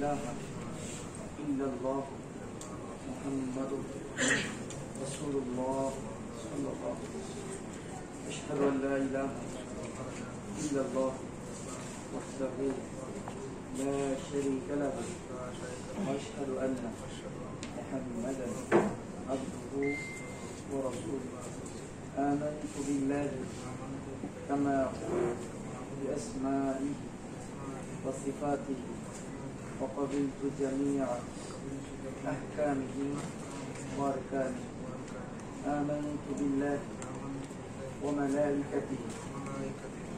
إله إلا الله محمد رسول الله صلى الله عليه وسلم أشهد أن لا إله إلا الله وحده لا شريك له وأشهد أن محمدا عبده ورسوله آمنت بالله كما بأسمائه وصفاته وقبلت جميع أحكامه وأركانه آمنت بالله وملائكته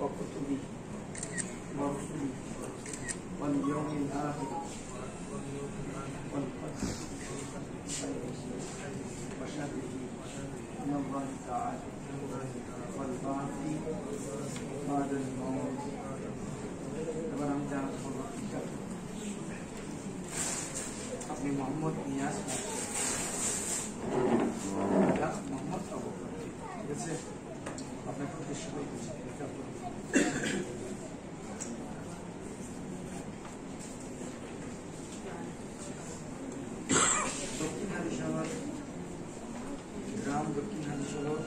وكتبه ورسله واليوم الآخر والقدر وشهده من الله تعالى والبعث بعد الموت. আপনি মোহাম্মদ নিয়াজ মোহাম্মদ আবু বকর, ঠিক আছে? আপনাকে উদ্দেশ্য করে দক্ষিণ হাদিশহর গ্রাম, দক্ষিণ হাদিশহর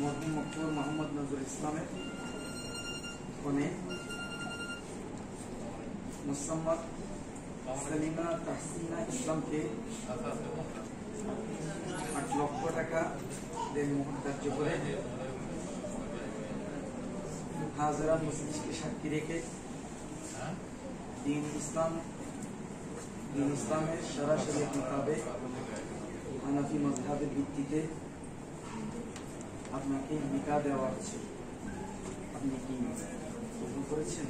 মরহুম মকবুল মোহাম্মদ নজরুল ইসলামের কনে মুসাম্মদ সালিমা তাহসিনা ইসলামকে 8 লক্ষ টাকা দেনমোহর ধার্য করে হাজারা মুসলিমকে সাক্ষী রেখে দিন ইসলামের সরাসরি মোতাবেক হানাফি মাযহাবের ভিত্তিতে আপনাকে নিকাহ দেওয়া হচ্ছে। আপনি কি কবুল করেছেন?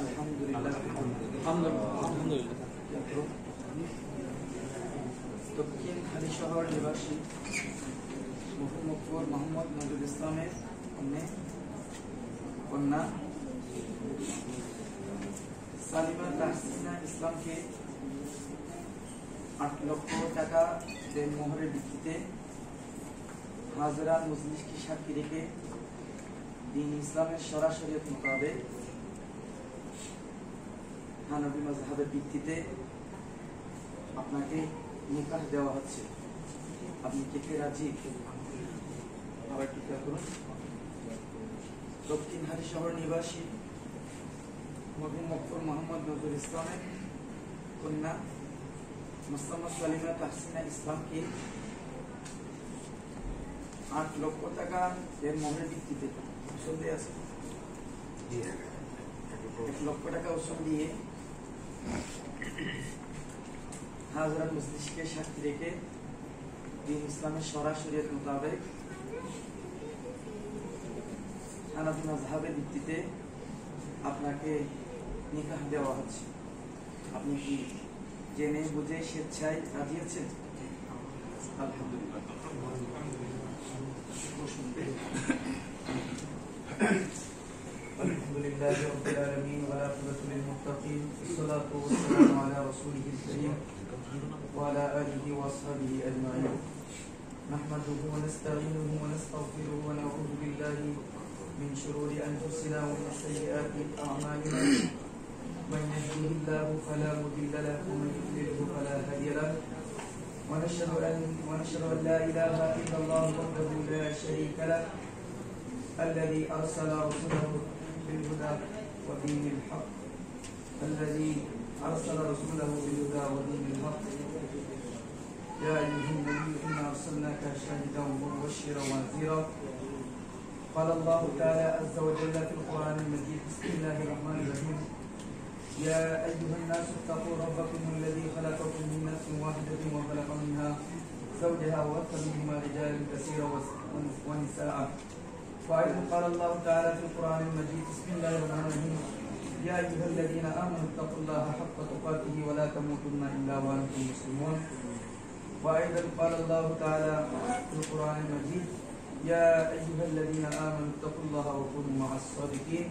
আলহামদুলিল্লাহ। দক্ষিণ হাদিশহর নিবাসী মকবুল মোহাম্মদ নজরুল ইসলামের কন্যা সালিমা তাহসিনা ইসলামকে 8 লক্ষ টাকা দেনমোহরের ভিত্তিতে হাজরা মজলিসকে সাক্ষী রেখে দিন ইসলামের সরাসরি মোতাবেক হানাফি মাযহাবের ভিত্তিতে আপনাকে নিকাহ দেওয়া হচ্ছে। আপনি কে রাজি? আবার টিকা করুন। দক্ষিণ হাদিশহর নিবাসী মরহুম মকবুল মোহাম্মদ নজরুল ইসলামের কন্যা মুস্তামা সালিমা তাহসিনা ইসলামকে 8 লক্ষ টাকা এর মোহরের ভিত্তিতে ওসল দিয়ে আছে 1 লক্ষ টাকা ওসল দিয়ে হাজরা মজলিসকে সাক্ষী রেখে দিন ইসলামের সরাসরি মোতাবেক হানাফি মাযহাবের ভিত্তিতে আপনাকে নিকাহ দেওয়া হচ্ছে। আপনি কি জেনে বুঝে স্বেচ্ছায় রাজি আছেন? আলহামদুলিল্লাহ। আলহামদুলিল্লাহি রাব্বিল আলামিন ওয়া আকিবাতু লিল মুত্তাকিন ওয়াসসালাতু ওয়াসসালামু আলা রাসূলিহিল কারীম ওয়া আলা আলিহি ওয়া আসহাবিহি আজমাইন। নাহমাদুহু ওয়া নাস্তাঈনুহু ওয়া নাস্তাগফিরুহু ওয়া নাউযু বিল্লাহি من شرور أنفسنا ومن سيئات أعمالنا من يهده الله فلا مضل له ومن يضلله فلا هادي له ونشهد أن لا إله إلا الله وحده لا شريك له الذي أرسل رسوله بالهدى ودين الحق يا أيها النبي إنا أرسلناك شاهدا ومبشرا ونذيرا. قال الله تعالى عز وجل في القرآن المجيد بسم الله الرحمن الرحيم يا أيها الناس اتقوا ربكم الذي خلقكم من نفس واحدة وخلق منها زوجها وبث منهما رجالا كثيرا ونساء. وأيضا قال الله تعالى في القرآن المجيد بسم الله الرحمن الرحيم يا أيها الذين آمنوا اتقوا الله حق تقاته ولا تموتن إلا وأنتم مسلمون. وأيضا قال الله تعالى في القرآن المجيد يا أيها الذين آمنوا اتقوا الله وكونوا مع الصادقين.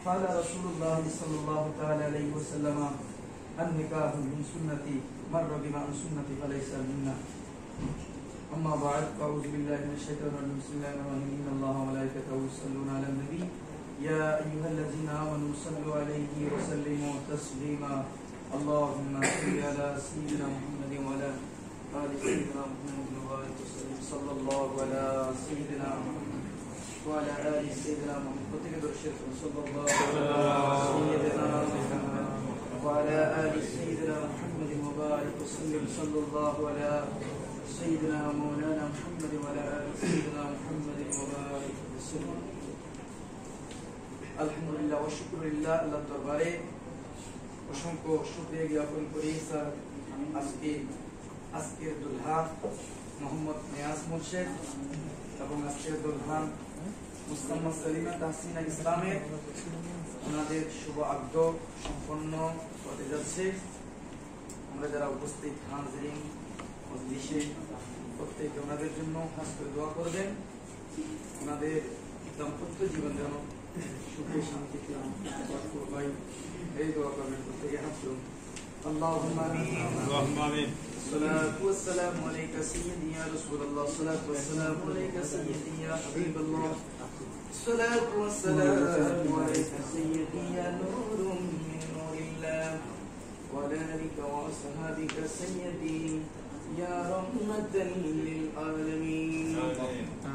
قال رسول الله صلى الله تعالى عليه وسلم النكاح من سنتي مر بما عن سنتي فليس منا. أما بعد فأعوذ بالله من الشيطان الرجيم بسم الله الرحمن الرحيم إن الله وملائكته يصلون على النبي يا أيها الذين آمنوا صلوا عليه وسلموا تسليما اللهم صل على سيدنا محمد وعلى آل سيدنا محمد وبارك وسلم صلى الله على سيدنا محمد وعلى آل سيدنا محمد صلى الله على سيدنا محمد وعلى آل سيدنا محمد وبارك وسلم صلى الله على سيدنا مولانا محمد وعلى آل سيدنا محمد وبارك وسلم আলহামদুলিল্লাহ ওয়া শুকরিল্লাহ আল্লাহর দরবারে অসংখ্য শুকরিয়া জ্ঞাপন করি স্যার আজকের দুলহা মোহাম্মদ নিয়াজ মুর্শেদ এবং আজকের দুলহা মুস্তাম্মা সালিমা তাহসিনা ইসলামের ওনাদের শুভ আগ্দ সম্পন্ন হতে যাচ্ছে। আমরা যারা উপস্থিত হাজিরিন মজলিসে প্রত্যেকে ওনাদের জন্য খাস করে দোয়া করবেন, ওনাদের দাম্পত্য জীবন যেন সুখে শান্তিতে হয় এই দোয়া করবেন প্রত্যেকে। হাসুন اللهم آمين الصلاة والسلام عليك سيدي يا رسول الله الصلاة والسلام عليك سيدي يا حبيب الله الصلاة والسلام عليك سيدي يا نور من نور الله وعلى آلك وأصحابك سيدي يا رحمة للعالمين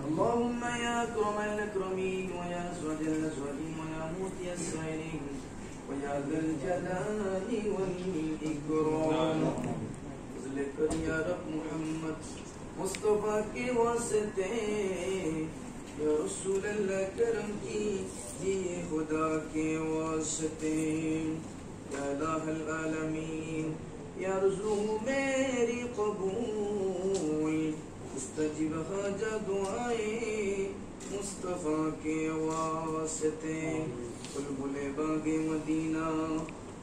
اللهم يا أكرم الأكرمين ويا أسود الأسودين ويا موتي السائلين ويا ذا الجلال والإكرام ذكر يا رب محمد مصطفى के वास्ते या रसूल अल्लाह करम कीजिए खुदा के वास्ते या इलाहल आलमीन या रुज़ू मेरी कबूल मुस्तजिब हाजा दुआए मुस्तफा के वास्ते बुलबुले बागे मदीना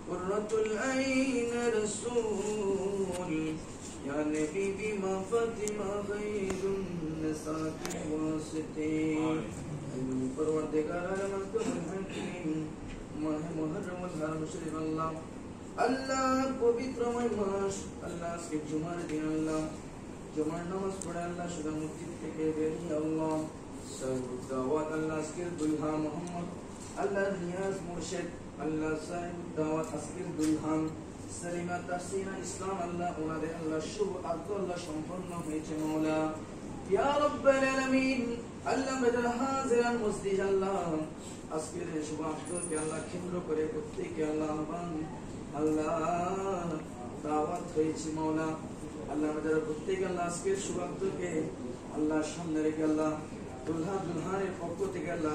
कुर्रतुल ऐन रसूल या नबी बीमा फातिमा खैरुन निसा के वास्ते परवरदिगार आलम कमल हकीम माह मुहर्रम हरम शरीफ अल्लाह अल्लाह पवित्रमय मास अल्लाह के जुमार दिन अल्लाह जुमार नामाज पढ़े अल्लाह शुदा मस्जिद থেকে বেরিয়ে আল্লাহ সাহেব দাওয়াত আল্লাহ के दुल्हा मोहम्मद अल्लाह नियाज मुर्शिद अल्लाह साहिब दावत আজকের দুলহান সালিমা তাহসিনা ইসলাম আল্লাহ ওনাদের আল্লাহ শুভ আগ্রহ আল্লাহ সম্পন্ন হয়েছে মাওলা ইয়া রাব্বাল আলামিন আল্লাহ আমাদের হাজিরান মসজিদ আল্লাহ আজকের শুভ আগ্রহকে আল্লাহ কেন্দ্র করে প্রত্যেককে আল্লাহ আল্লাহ দাওয়াত হয়েছে মাওলা আল্লাহ আমাদের প্রত্যেককে আল্লাহ আজকের শুভ আগ্রহকে আল্লাহ সামনে রেখে আল্লাহ দুলহা দুলহানের পক্ষ থেকে আল্লাহ